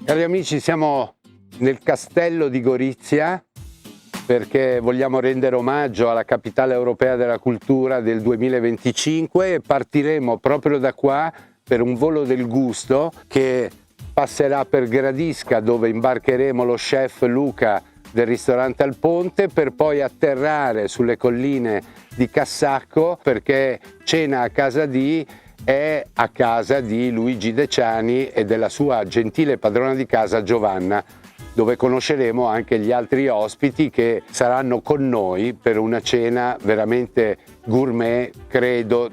Cari amici, siamo nel castello di Gorizia perché vogliamo rendere omaggio alla capitale europea della cultura del 2025 e partiremo proprio da qua per un volo del gusto che passerà per Gradisca, dove imbarcheremo lo chef Luca del ristorante Al Ponte, per poi atterrare sulle colline di Cassacco perché cena a casa è a casa di Luigi Deciani e della sua gentile padrona di casa Giovanna, dove conosceremo anche gli altri ospiti che saranno con noi per una cena veramente gourmet, credo,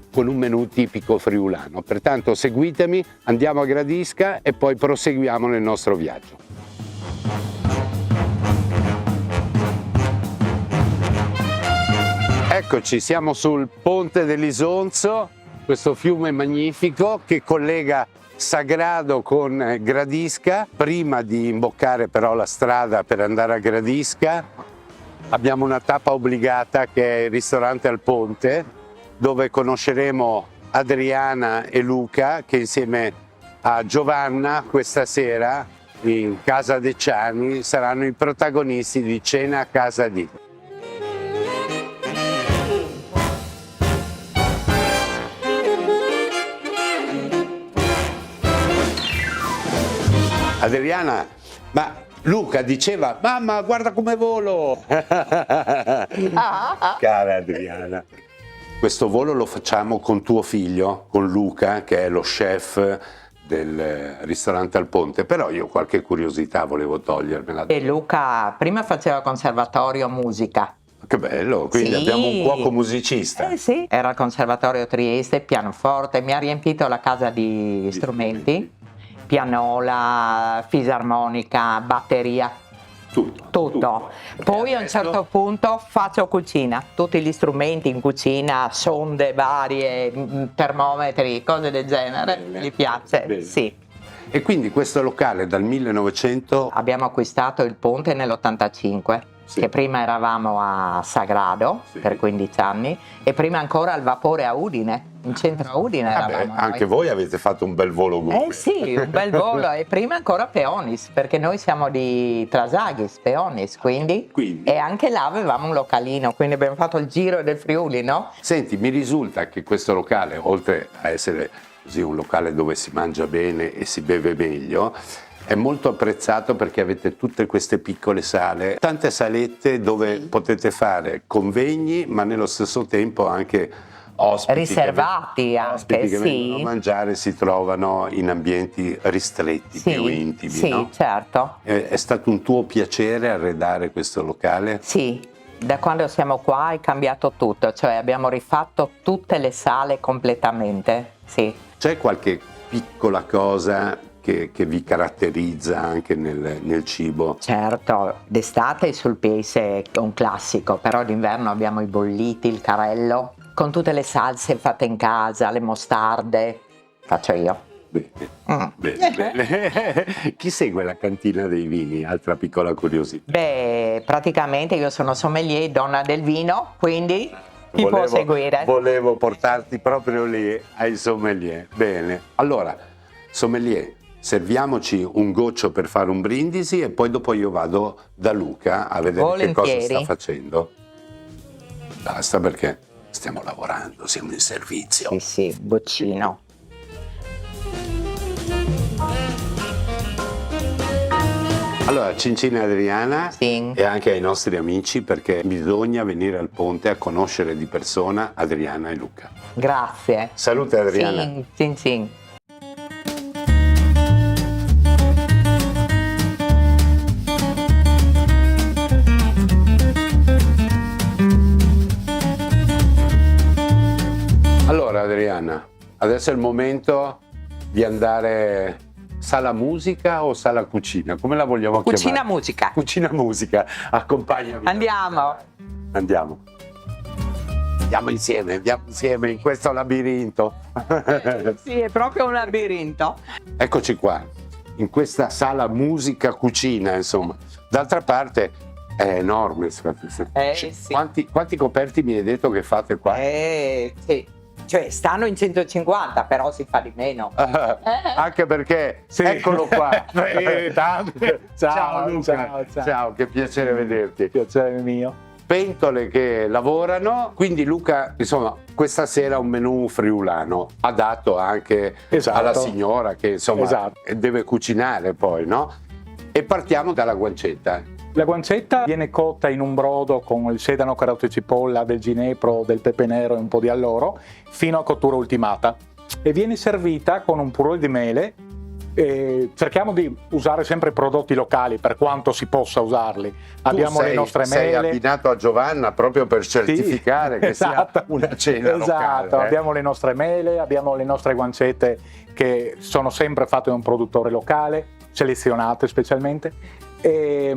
con un menù tipico friulano. Pertanto seguitemi, andiamo a Gradisca e poi proseguiamo nel nostro viaggio. Eccoci, siamo sul Ponte dell'Isonzo, questo fiume magnifico che collega Sagrado con Gradisca. Prima di imboccare però la strada per andare a Gradisca abbiamo una tappa obbligata che è il ristorante Al Ponte, dove conosceremo Adriana e Luca che insieme a Giovanna questa sera in casa Deciani saranno i protagonisti di Cena a casa di. Adriana, ma Luca diceva, mamma guarda come volo! Cara Adriana, questo volo lo facciamo con tuo figlio, con Luca, che è lo chef del ristorante Al Ponte, però io qualche curiosità volevo togliermela. E Luca prima faceva conservatorio musica. Che bello, quindi sì. Abbiamo un cuoco musicista. Sì, era al conservatorio Trieste, pianoforte, mi ha riempito la casa di strumenti. Pianola, fisarmonica, batteria, tutto. Poi a un certo punto faccio cucina, tutti gli strumenti in cucina, sonde varie, termometri, cose del genere, bene. Gli piace, bene. Sì. E quindi questo locale dal 1900... Abbiamo acquistato il Ponte nell'85. Sì. Che prima eravamo a Sagrado, sì. Per 15 anni, e prima ancora al Vapore a Udine, in centro a Udine eravamo. Anche voi avete fatto un bel volo gourmet. Sì, un bel volo, e prima ancora Peonis, perché noi siamo di Trasaghis, Peonis, quindi, e anche là avevamo un localino, quindi abbiamo fatto il giro del Friuli, no? Senti, mi risulta che questo locale, oltre a essere così un locale dove si mangia bene e si beve meglio, è molto apprezzato perché avete tutte queste piccole sale, tante salette dove potete fare convegni, ma nello stesso tempo anche ospiti riservati che vengono a mangiare si trovano in ambienti ristretti, più intimi. Sì, no? Certo. È stato un tuo piacere arredare questo locale? Sì, da quando siamo qua è cambiato tutto, cioè abbiamo rifatto tutte le sale completamente, sì. C'è qualche piccola cosa che vi caratterizza anche nel cibo? Certo, d'estate sul Paese è un classico, però d'inverno abbiamo i bolliti, il carello, con tutte le salse fatte in casa, le mostarde, faccio io. Bene. Chi segue la cantina dei vini? Altra piccola curiosità. Beh, praticamente io sono sommelier, donna del vino, quindi chi può seguire? Volevo portarti proprio lì ai sommelier. Bene, allora, sommelier, serviamoci un goccio per fare un brindisi e poi dopo io vado da Luca a vedere Volentieri. Che cosa sta facendo. Basta perché stiamo lavorando, siamo in servizio. Sì, boccino. Allora, Cincine Adriana sì. E anche ai nostri amici, perché bisogna venire al Ponte a conoscere di persona Adriana e Luca. Grazie. Salute Adriana. Sì. Allora Adriana, adesso è il momento di andare sala musica o sala cucina? Come la vogliamo chiamare? Cucina musica. Cucina musica, accompagnami. Andiamo. Andiamo insieme in questo labirinto. Sì, è proprio un labirinto. Eccoci qua, in questa sala musica cucina, insomma. D'altra parte è enorme. Sì. Quanti coperti mi hai detto che fate qua? Sì. cioè stanno in 150, però si fa di meno. Anche perché, Sì. eccolo qua. Ciao, Luca, ciao, che piacere vederti. Piacere mio. Pentole che lavorano, quindi Luca, insomma, questa sera un menù friulano, adatto anche Esatto. alla signora che insomma Esatto. deve cucinare poi, no? E partiamo dalla guancetta. La guancetta viene cotta in un brodo con il sedano, carote e cipolla, del ginepro, del pepe nero e un po' di alloro, fino a cottura ultimata. E viene servita con un purè di mele. Cerchiamo di usare sempre prodotti locali per quanto si possa usarli. Abbiamo le nostre Sei mele. abbinato a Giovanna proprio per certificare che esatto. sia una cena Esatto, locale. abbiamo le nostre mele, abbiamo le nostre guancette che sono sempre fatte da un produttore locale, selezionate specialmente. E,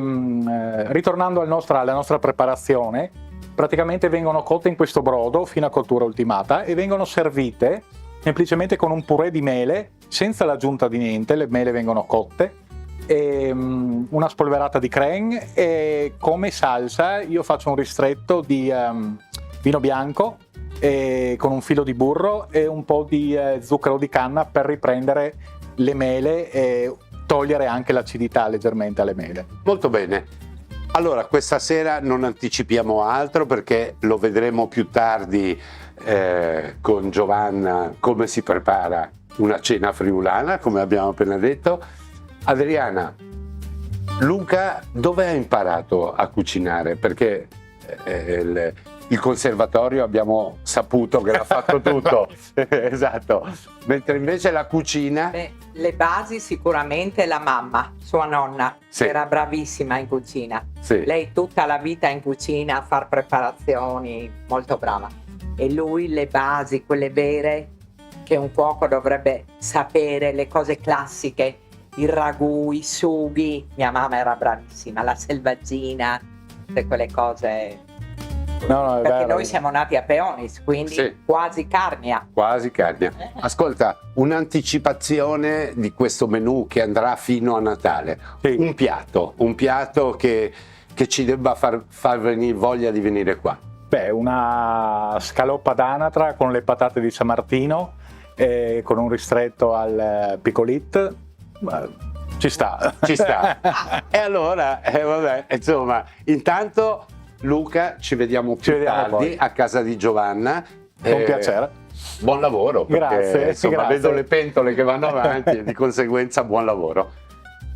ritornando alla nostra preparazione, praticamente vengono cotte in questo brodo fino a cottura ultimata e vengono servite semplicemente con un purè di mele, senza l'aggiunta di niente, le mele vengono cotte, e una spolverata di crème, e come salsa io faccio un ristretto di vino bianco con un filo di burro e un po' di zucchero di canna per riprendere le mele e togliere anche l'acidità leggermente alle mele. Molto bene. Allora, questa sera non anticipiamo altro perché lo vedremo più tardi con Giovanna come si prepara una cena friulana, come abbiamo appena detto. Adriana, Luca dove ha imparato a cucinare? Perché il conservatorio abbiamo saputo che l'ha fatto tutto, esatto, mentre invece la cucina... Beh, le basi sicuramente la mamma, sua nonna, Sì. era bravissima in cucina. Sì. Lei tutta la vita in cucina a far preparazioni, molto brava. E lui le basi, quelle vere, che un cuoco dovrebbe sapere, le cose classiche, il ragù, i sughi. Mia mamma era bravissima, la selvaggina, tutte quelle cose. No, è Perché vero. noi siamo nati a Peonis, quindi Sì. quasi Carnia. Quasi Carnia. Ascolta, un'anticipazione di questo menù che andrà fino a Natale. Sì. Un piatto che ci debba far venire voglia di venire qua. Beh, una scaloppa d'anatra con le patate di San Martino, con un ristretto al picolit, ci sta. Ci sta. E allora, vabbè, insomma, intanto Luca, ci vediamo più vediamo tardi poi. a casa di Giovanna. Con piacere. Buon lavoro, perché Grazie, insomma, grazie. vedo le pentole che vanno avanti e di conseguenza buon lavoro.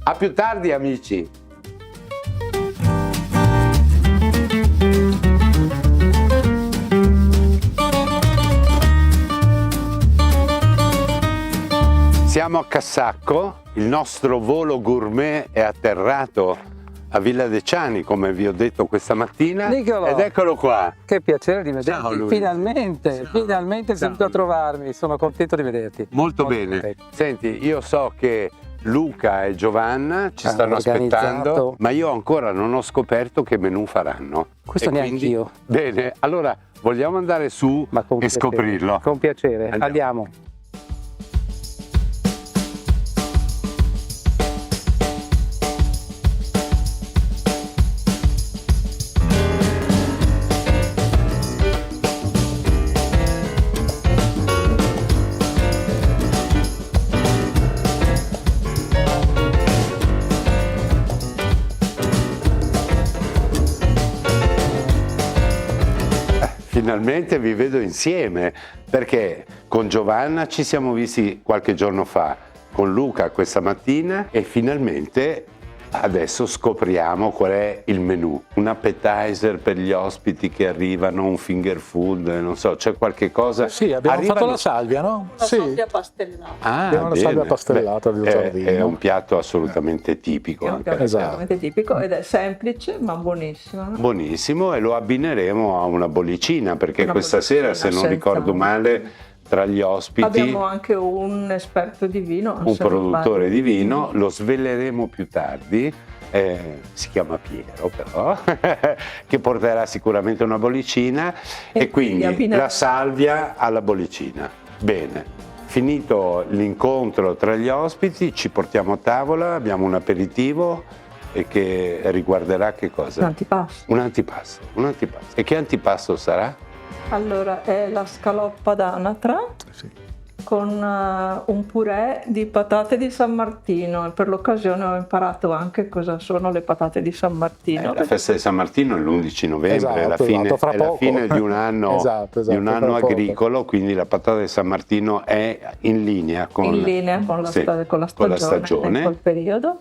A più tardi, amici. Siamo a Cassacco, il nostro volo gourmet è atterrato a Villa De Ciani, come vi ho detto questa mattina, Niccolò. ed eccolo qua. Che piacere di Ciao, vederti, Luigi. finalmente, Ciao. finalmente sei Ciao. venuto a trovarmi, sono contento di vederti. Molto bene. contento. Senti, io so che Luca e Giovanna ci Hanno stanno aspettando, organizzato. ma io ancora non ho scoperto che menù faranno. Questo E neanche quindi- io. Bene, allora vogliamo andare su Ma con e piacere, scoprirlo. Con piacere, Andiamo. andiamo. Finalmente vi vedo insieme, perché con Giovanna ci siamo visti qualche giorno fa, con Luca questa mattina e finalmente adesso scopriamo qual è il menù. Un appetizer per gli ospiti che arrivano, un finger food, non so, c'è qualche cosa. Sì, abbiamo Arrivano- fatto la salvia, no? Sì. pastellata. Ah, Abbiamo una bene. salvia pastellata di Beh, giardino. è un piatto assolutamente tipico. È un anche piatto Esatto. veramente tipico ed è semplice ma buonissimo. No? Buonissimo, e lo abbineremo a una bollicina, perché Una questa sera, se non bollicina, ricordo senza- male, tra gli ospiti Abbiamo anche un esperto di vino, un se non produttore sbaglio. di vino, lo sveleremo più tardi, si chiama Piero però, che porterà sicuramente una bollicina e quindi abbina- la salvia alla bollicina. Bene, finito l'incontro tra gli ospiti ci portiamo a tavola, abbiamo un aperitivo e che riguarderà che cosa? Un antipasto. Un antipasto. E che antipasto sarà? Allora, è la scaloppa d'anatra Sì. con un purè di patate di San Martino. E per l'occasione ho imparato anche cosa sono le patate di San Martino. La festa di San Martino è l'11 novembre, Esatto, è la fine, esatto, fra è la poco. fine di un anno, Esatto, di un fra anno poco. agricolo, quindi la patata di San Martino è in linea con, In linea con la, sì, con la con la stagione, stagione. in quel periodo.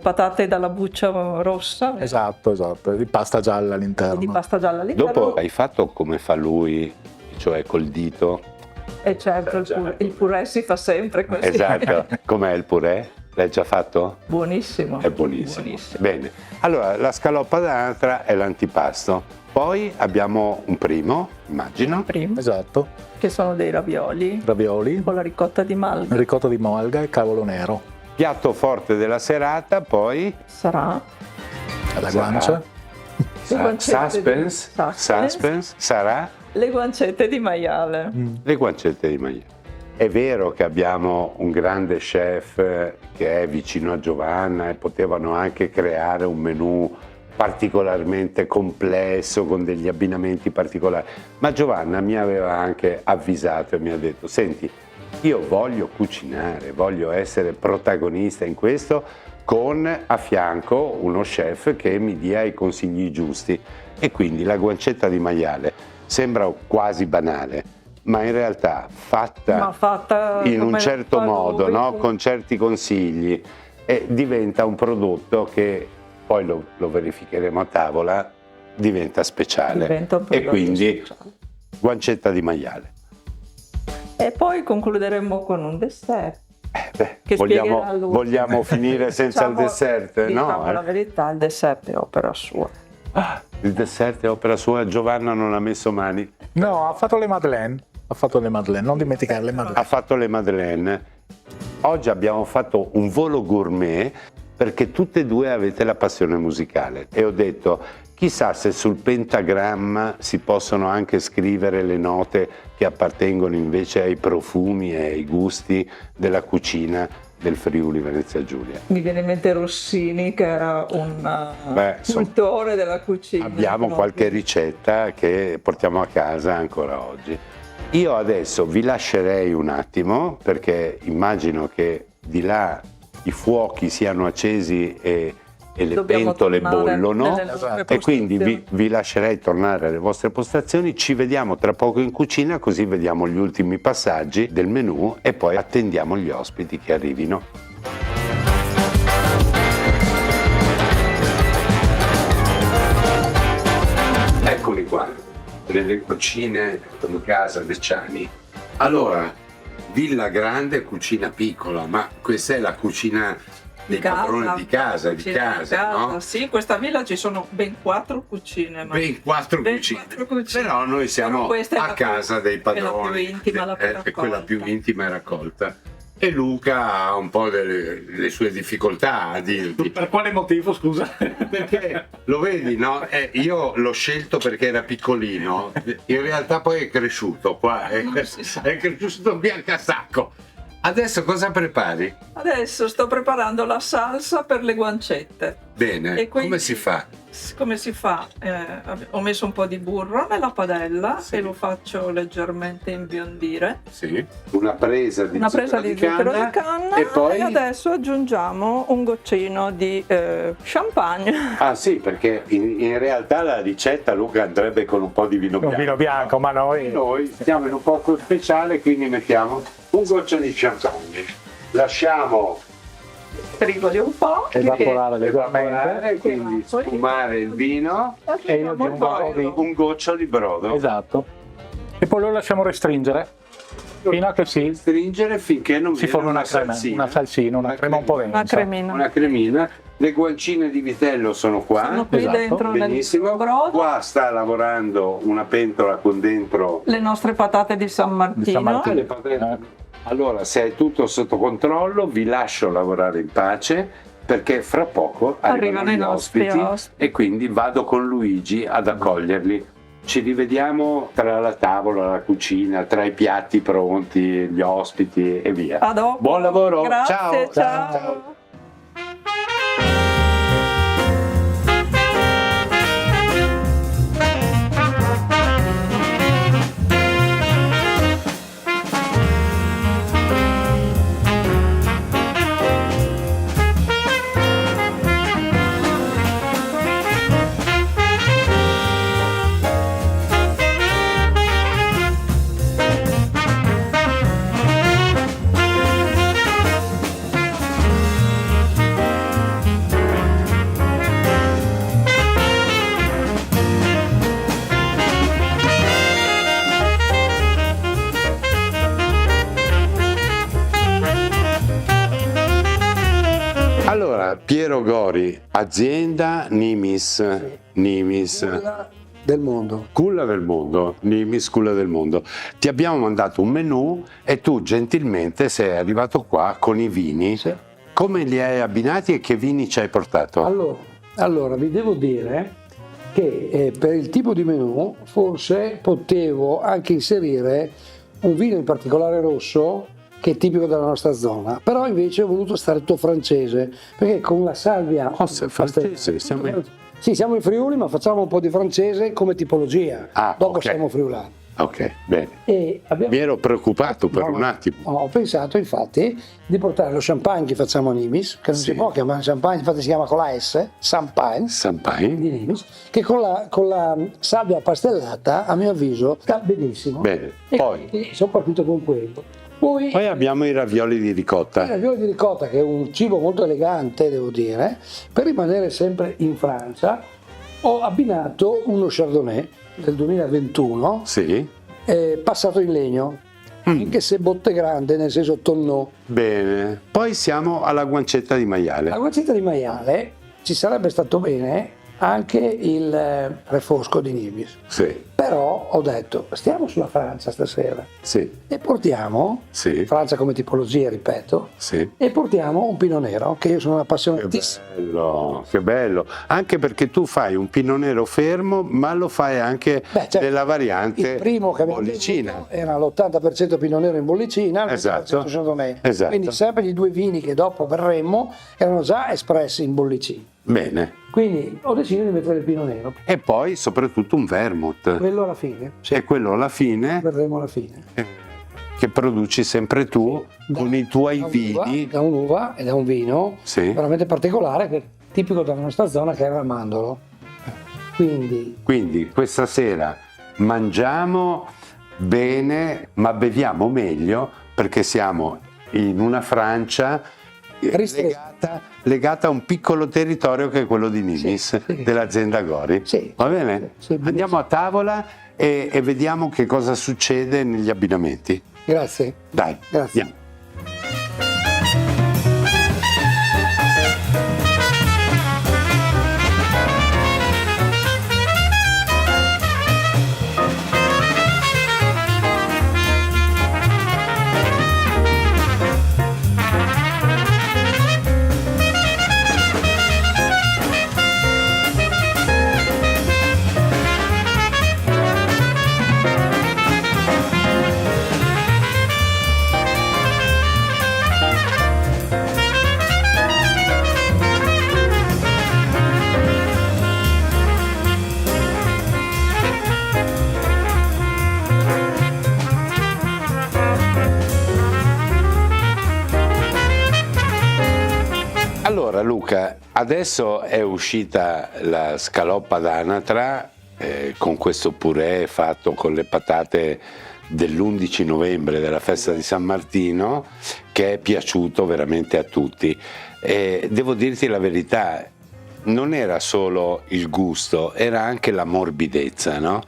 Patate dalla buccia rossa, Esatto, di pasta gialla all'interno. di pasta gialla all'interno. Dopo hai fatto come fa lui, cioè col dito. E certo, il purè si fa sempre così. Esatto, com'è il purè? L'hai già fatto? Buonissimo. È buonissimo. Buonissimo. Bene, allora la scaloppa d'anatra è l'antipasto. Poi abbiamo un primo, immagino. Primo, Esatto, che sono dei ravioli ravioli, con la ricotta di malva. ricotta di malga e cavolo nero. Piatto forte della serata, poi Sarà La Sarà. guancia. le guancette di- suspense, sarà le guancette di maiale. le guancette di maiale. È vero che abbiamo un grande chef che è vicino a Giovanna e potevano anche creare un menù particolarmente complesso con degli abbinamenti particolari, ma Giovanna mi aveva anche avvisato e mi ha detto: senti, io voglio cucinare, voglio essere protagonista in questo, con a fianco uno chef che mi dia i consigli giusti. E quindi la guancetta di maiale sembra quasi banale, ma in realtà Ma fatta in un come certo fa modo, lui, no? Con certi consigli, diventa un prodotto che poi lo verificheremo a tavola, diventa speciale. diventa un E prodotto quindi speciale. guancetta di maiale. E poi concluderemo con un dessert. Che Vogliamo, spiegherà lui. vogliamo finire senza il dessert? Diciamo No, la verità, il dessert è opera sua. il dessert è opera sua, Giovanna non ha messo mani. No, ha fatto le madeleine. Non dimenticare le madeleine. Ha fatto le madeleine. Oggi abbiamo fatto un volo gourmet perché tutte e due avete la passione musicale e ho detto chissà se sul pentagramma si possono anche scrivere le note che appartengono invece ai profumi e ai gusti della cucina del Friuli Venezia Giulia. Mi viene in mente Rossini, che era un insomma, cultore della cucina. abbiamo proprio. qualche ricetta che portiamo a casa ancora oggi. Io adesso vi lascerei un attimo perché immagino che di là i fuochi siano accesi e le Dobbiamo pentole tornare bollono nelle nostre e quindi postazioni. vi lascerei tornare alle vostre postazioni. Ci vediamo tra poco in cucina così vediamo gli ultimi passaggi del menù e poi attendiamo gli ospiti che arrivino. Eccoli qua, nelle cucine in casa Deciani. Allora, villa grande, cucina piccola, ma questa è la cucina dei padroni di casa, no? Sì, questa villa ci sono ben 4 cucine. Ma Ben quattro ben cucine. 4 cucine. Però noi siamo Però questa è a la casa dei padroni. più intima, la più È quella più raccolta. intima e raccolta. E Luca ha un po' le sue difficoltà a dirti. Per quale motivo, scusa? Perché lo vedi, no? Io l'ho scelto perché era piccolino, in realtà poi è cresciuto qua, è cresciuto qui a casacco. Adesso cosa prepari? Adesso sto preparando la salsa per le guancette. Bene, E quindi- come si fa? Come si fa? Ho messo un po' di burro nella padella Sì. e lo faccio leggermente imbiondire. Sì, una presa di Una presa zucchero di zucchero di canna e poi... adesso aggiungiamo un goccino di champagne. Ah sì, perché in realtà la ricetta, Luca, andrebbe con un po' di vino Un bianco. vino bianco, ma noi... Noi stiamo in un poco speciale, quindi mettiamo un goccio di champagne. Lasciamo Frigoli un po'. Evaporare evaporare, leggermente. quindi sfumare il vino E io Aggiungiamo il aggiungo un po' brodo. un goccio di brodo. Esatto. E poi lo lasciamo restringere fino a che si Stringere finché non si viene forma una crema, una salsina, una crema un po' densa. Una cremina. Una cremina. Le guancine di vitello sono qua. Sono qui Esatto, dentro Benissimo. nel brodo. Qua sta lavorando una pentola con dentro Le nostre patate di San Martino. Di San Martino. le patate. Allora, se è tutto sotto controllo, vi lascio lavorare in pace perché fra poco arrivano i gli nostri ospiti ospiti. e quindi vado con Luigi ad accoglierli. Ci rivediamo tra la tavola, la cucina, tra i piatti pronti, gli ospiti e via. A dopo. Buon lavoro. Grazie, Ciao. ciao. Piero Gori, azienda Nimis. Nimis. Del mondo. Culla del mondo, Nimis Culla del mondo. Ti abbiamo mandato un menù e tu gentilmente sei arrivato qua con i vini. Sì. Come li hai abbinati e che vini ci hai portato? Allora vi devo dire che per il tipo di menù forse potevo anche inserire un vino in particolare rosso che è tipico della nostra zona, però invece ho voluto stare tutto francese, perché con la salvia... Sei francese, Sì, siamo in Friuli, ma facciamo un po' di francese come tipologia. Dopo ok. siamo friulani. Ok, bene. E abbiamo... Mi ero preoccupato per un attimo. Ho pensato infatti di portare lo champagne che facciamo a Nimis, che non si può chiamare champagne, infatti si chiama con la S, champagne Champagne. di Nimis, che con la salvia pastellata a mio avviso sta benissimo. Bene, E poi quindi sono partito con quello. Poi abbiamo i ravioli di il ricotta. raviolo di ricotta, che è un cibo molto elegante, devo dire, per rimanere sempre in Francia, ho abbinato uno Chardonnay del 2021 Sì, passato in legno, anche se botte grande, nel senso tonneau. bene. Poi siamo alla guancetta di maiale. La guancetta di maiale ci sarebbe stato bene anche il refosco di Nimis, Sì, però ho detto stiamo sulla Francia stasera sì, e portiamo, sì, Francia come tipologia ripeto, sì. e portiamo un Pinot Nero, che io sono un Che appassionatissimo. bello, che bello. Anche perché tu fai un Pinot Nero fermo, ma lo fai anche Certo, nella variante il primo che abbiamo bollicina. bevuto era l'80% Pinot Nero in bollicina, il Esatto. 20% Chardonnay. Esatto. Quindi sempre gli due vini che dopo berremmo erano già espressi in bollicina. Bene. Quindi ho deciso di mettere il Pinot Nero, E poi soprattutto un vermouth. quello alla fine, E quello alla fine berremo alla fine. che produci sempre tu con i tuoi vini. Da un'uva ed è un vino Sì. veramente particolare, che è tipico della nostra zona, che è il ramandolo. Quindi questa sera mangiamo bene, ma beviamo meglio perché siamo in una Francia legata a un piccolo territorio che è quello di Nimis, Sì. dell'azienda Gori. Sì. Va bene? Sì, Andiamo a tavola e vediamo che cosa succede negli abbinamenti. Grazie. Dai, Grazie. andiamo. Allora Luca, adesso è uscita la scaloppa d'anatra con questo purè fatto con le patate dell'11 novembre della festa di San Martino, che è piaciuto veramente a tutti. E devo dirti la verità, non era solo il gusto, era anche la morbidezza, no?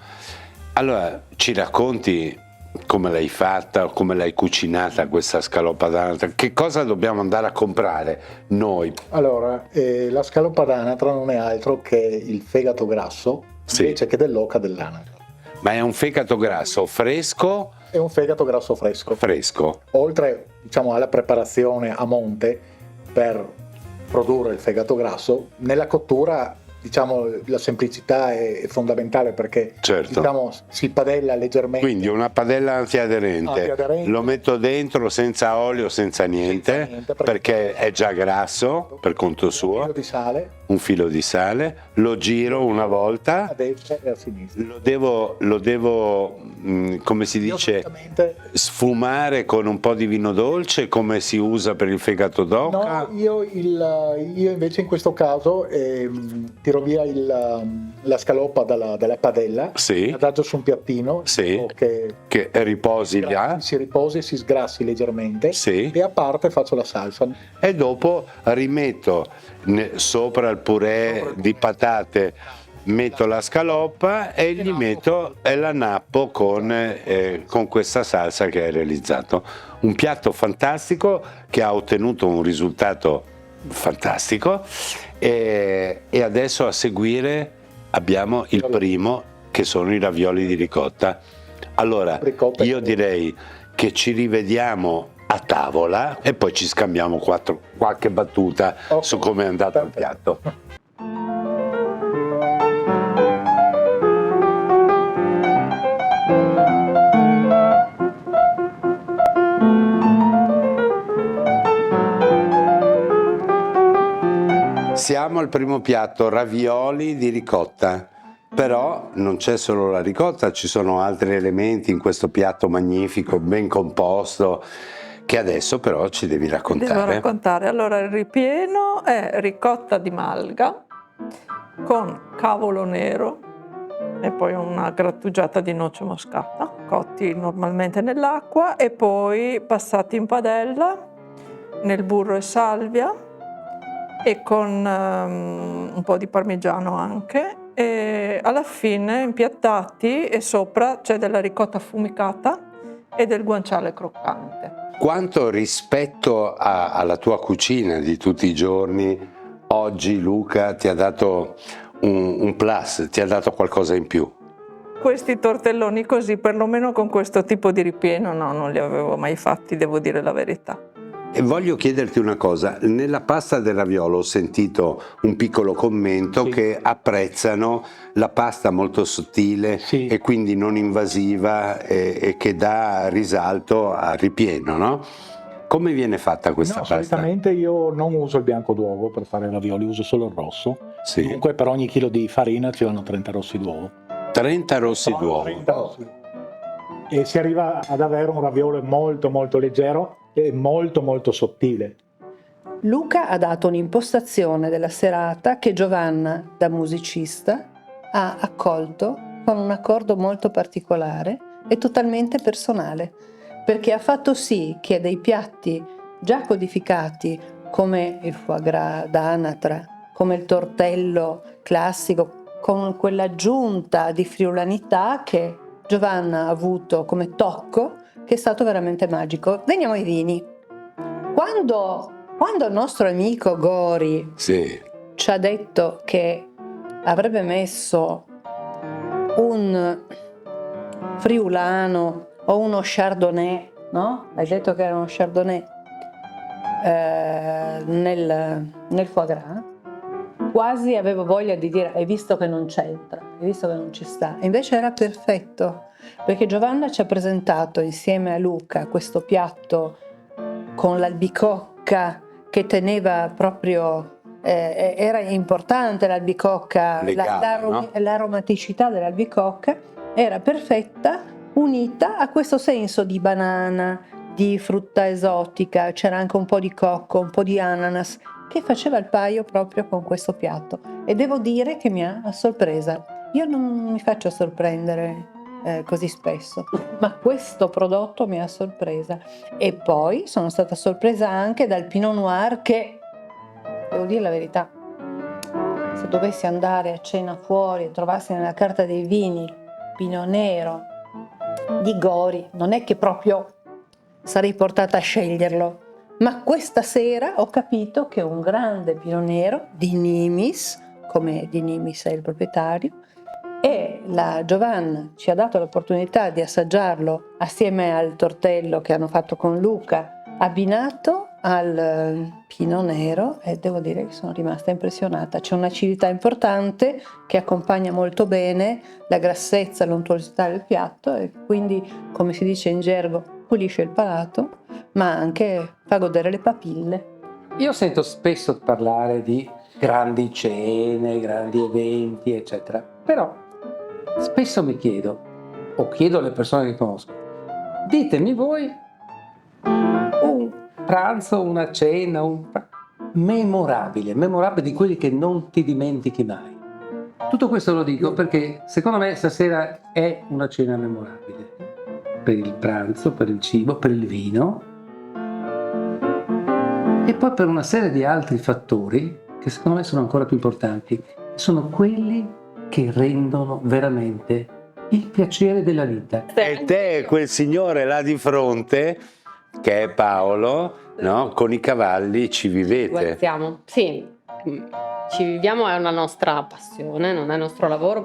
Allora ci racconti come l'hai fatta, come l'hai cucinata questa scaloppa d'anatra? Che cosa dobbiamo andare a comprare noi? Allora, la scaloppa d'anatra non è altro che il fegato grasso, Sì. invece che dell'oca dell'anatra. Ma è un fegato grasso fresco? È un fegato grasso fresco. Fresco. Oltre, diciamo, alla preparazione a monte per produrre il fegato grasso, nella cottura, diciamo, la semplicità è fondamentale, perché Certo. diciamo, si padella leggermente. Quindi una padella antiaderente. Antiaderente. Lo metto dentro senza olio, senza niente, Senza niente, perché è già grasso per conto Un suo. filo di sale Un filo di sale, lo giro una a volta, destra e a sinistra. lo devo come si Io dice, solitamente- sfumare con un po' di vino dolce come si usa per il fegato d'oca. No, io invece in questo caso tiro via la scaloppa dalla padella, Sì. adagio su un piattino, Sì. che Che riposi là. si riposi e si sgrassi leggermente, Sì. e a parte faccio la salsa. E dopo rimetto sopra il purè di patate, metto la scaloppa e gli metto e la nappo con questa salsa che hai realizzato. Un piatto fantastico che ha ottenuto un risultato fantastico. E adesso a seguire abbiamo il primo, che sono i ravioli di ricotta. Allora, io direi che ci rivediamo a tavola e poi ci scambiamo qualche battuta su come è andato il piatto. Siamo al primo piatto, ravioli di ricotta. Però non c'è solo la ricotta, ci sono altri elementi in questo piatto magnifico, ben composto, che adesso però ci devi raccontare. Devo raccontare. Allora, il ripieno è ricotta di malga con cavolo nero e poi una grattugiata di noce moscata, cotti normalmente nell'acqua e poi passati in padella nel burro e salvia e con un po' di parmigiano anche, e alla fine impiattati e sopra c'è della ricotta affumicata e del guanciale croccante. Quanto rispetto alla tua cucina di tutti i giorni, oggi Luca ti ha dato un plus, ti ha dato qualcosa in più? Questi tortelloni così, perlomeno con questo tipo di ripieno, no, non li avevo mai fatti, devo dire la verità. E voglio chiederti una cosa, nella pasta del raviolo ho sentito un piccolo commento che apprezzano la pasta molto sottile e quindi non invasiva e che dà risalto al ripieno, no? Come viene fatta questa pasta? Solitamente io non uso il bianco d'uovo per fare i ravioli, uso solo il rosso. Comunque per ogni chilo di farina ci vanno 30 rossi d'uovo. 30 rossi d'uovo. 30 rossi. E si arriva ad avere un raviolo molto molto leggero e molto molto sottile. Luca ha dato un'impostazione della serata che Giovanna, da musicista, ha accolto con un accordo molto particolare e totalmente personale, perché ha fatto sì che dei piatti già codificati come il foie gras d'anatra, come il tortello classico, con quell'aggiunta di friulanità che Giovanna ha avuto come tocco, che è stato veramente magico. Veniamo ai vini. Quando il nostro amico Gori ci ha detto che avrebbe messo un friulano o uno chardonnay, no? Hai detto che era uno chardonnay nel foie gras, quasi avevo voglia di dire hai visto che non c'entra, hai visto che non ci sta. E invece era perfetto, perché Giovanna ci ha presentato insieme a Luca questo piatto con l'albicocca che teneva proprio, era importante l'albicocca, l'aromaticità dell'albicocca era perfetta, unita a questo senso di banana, di frutta esotica, c'era anche un po' di cocco, un po' di ananas, che faceva il paio proprio con questo piatto. E devo dire che mi ha sorpresa. Io non mi faccio sorprendere così spesso, ma questo prodotto mi ha sorpresa. E poi sono stata sorpresa anche dal Pinot Noir che, devo dire la verità, se dovessi andare a cena fuori e trovassi nella carta dei vini Pinot Nero di Gori, non è che proprio sarei portata a sceglierlo, ma questa sera ho capito che un grande Pinot Nero di Nimis, come di Nimis è il proprietario, e la Giovanna ci ha dato l'opportunità di assaggiarlo assieme al tortello che hanno fatto con Luca, abbinato al Pinot Nero, e devo dire che sono rimasta impressionata. C'è un'acidità importante che accompagna molto bene la grassezza, l'untuosità del piatto e quindi, come si dice in gergo, pulisce il palato, ma anche fa godere le papille. Io sento spesso parlare di grandi cene, grandi eventi, eccetera, però spesso mi chiedo, o chiedo alle persone che conosco, ditemi voi un pranzo, una cena, memorabile di quelli che non ti dimentichi mai. Tutto questo lo dico perché secondo me stasera è una cena memorabile, per il pranzo, per il cibo, per il vino e poi per una serie di altri fattori che secondo me sono ancora più importanti, sono quelli che rendono veramente il piacere della vita. E te, quel signore là di fronte, che è Paolo, no? Con i cavalli ci vivete. Guardiamo. Sì, ci viviamo, è una nostra passione, non è il nostro lavoro.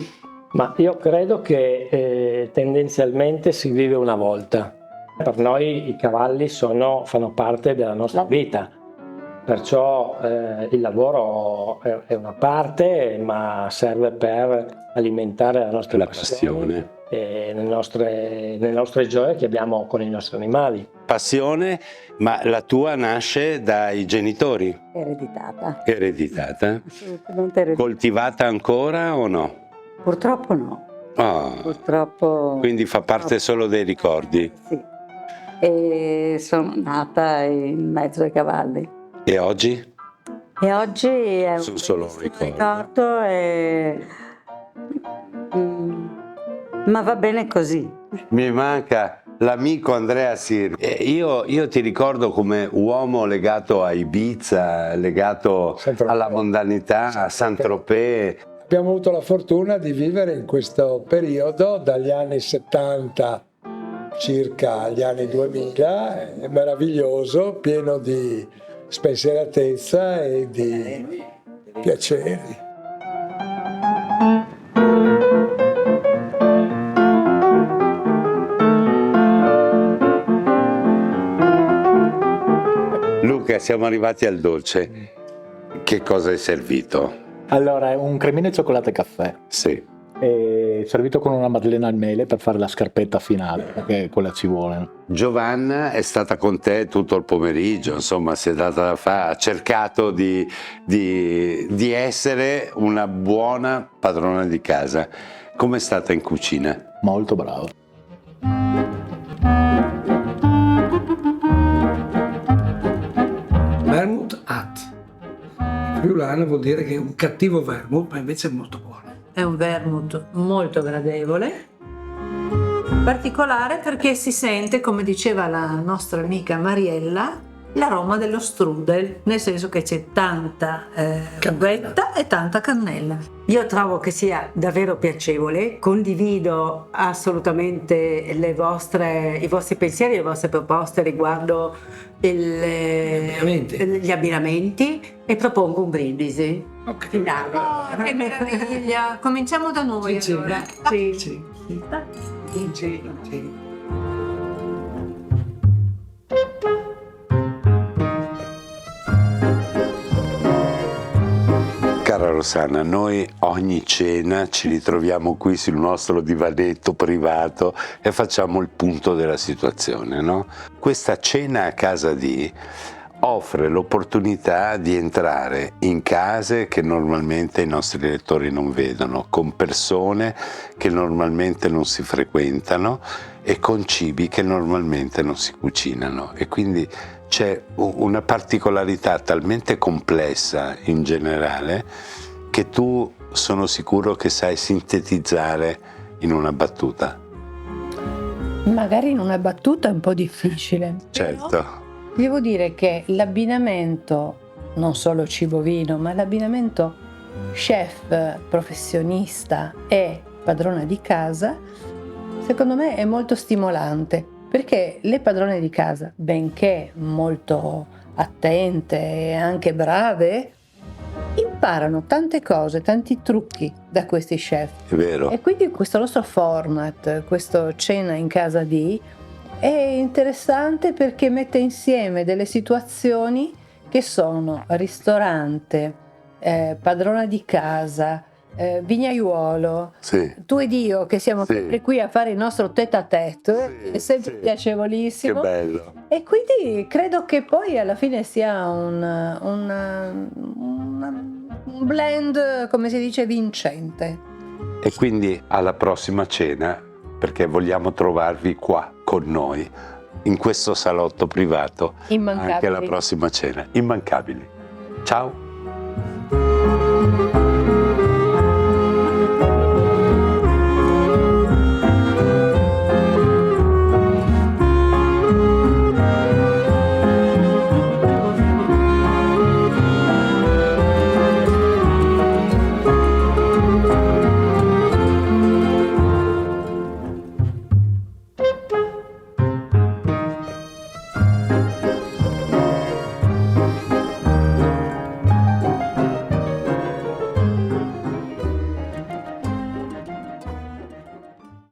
Ma io credo che tendenzialmente si vive una volta. Per noi i cavalli fanno parte della nostra vita, perciò il lavoro è una parte, ma serve per alimentare la nostra passione e le nostre gioie che abbiamo con i nostri animali. Passione, ma la tua nasce dai genitori? Ereditata. Ereditata? Assolutamente ereditata. Coltivata ancora o no? Purtroppo no. Ah, Purtroppo. quindi fa parte solo dei ricordi? Sì. E sono nata in mezzo ai cavalli. E oggi? E oggi è Sono solo un ricordo. ricordo ma va bene così. Mi manca l'amico Andrea Siri. Io ti ricordo come uomo legato a Ibiza, legato alla mondanità, a Saint-Tropez. Abbiamo avuto la fortuna di vivere in questo periodo dagli anni 70 circa agli anni 2000, è meraviglioso, pieno di spensieratezza e di piaceri. Luca, siamo arrivati al dolce. Che cosa è servito? Allora, è un cremino di cioccolato e caffè, Sì. servito con una maddalena al mele per fare la scarpetta finale, perché quella ci vuole. Giovanna è stata con te tutto il pomeriggio, insomma, si è data da fare, ha cercato di essere una buona padrona di casa. Com'è stata in cucina? Molto bravo. Vermouth Hat. Friulano vuol dire che è un cattivo vermouth, ma invece è molto buono. È un vermouth molto gradevole, particolare perché si sente, come diceva la nostra amica Mariella, l'aroma dello strudel, nel senso che c'è tanta uvetta e tanta cannella. Io trovo che sia davvero piacevole, condivido assolutamente i vostri pensieri, le vostre proposte riguardo gli abbinamenti e propongo un brindisi. Finale. Oh, che meraviglia! Cominciamo da noi allora. Sì. Cara Rossana, noi ogni cena ci ritroviamo qui sul nostro divanetto privato e facciamo il punto della situazione, no? Questa cena a casa di offre l'opportunità di entrare in case che normalmente i nostri lettori non vedono, con persone che normalmente non si frequentano e con cibi che normalmente non si cucinano, e quindi c'è una particolarità talmente complessa in generale che tu sono sicuro che sai sintetizzare in una battuta. Magari in una battuta è un po' difficile. Certo. Devo dire che l'abbinamento, non solo cibo-vino, ma l'abbinamento chef, professionista e padrona di casa, secondo me è molto stimolante, perché le padrone di casa, benché molto attente e anche brave, imparano tante cose, tanti trucchi da questi chef. È vero. E quindi questo nostro format, questo cena in casa di, è interessante perché mette insieme delle situazioni che sono ristorante, padrona di casa, vignaiuolo, Sì. tu ed io che siamo Sì. sempre qui a fare il nostro tête-à-tête, Sì, è sempre sì. piacevolissimo. Che bello. E quindi credo che poi alla fine sia un blend, come si dice, vincente. E quindi alla prossima cena, perché vogliamo trovarvi qua con noi, in questo salotto privato, Immancabili. anche alla prossima cena. Immancabili. Ciao.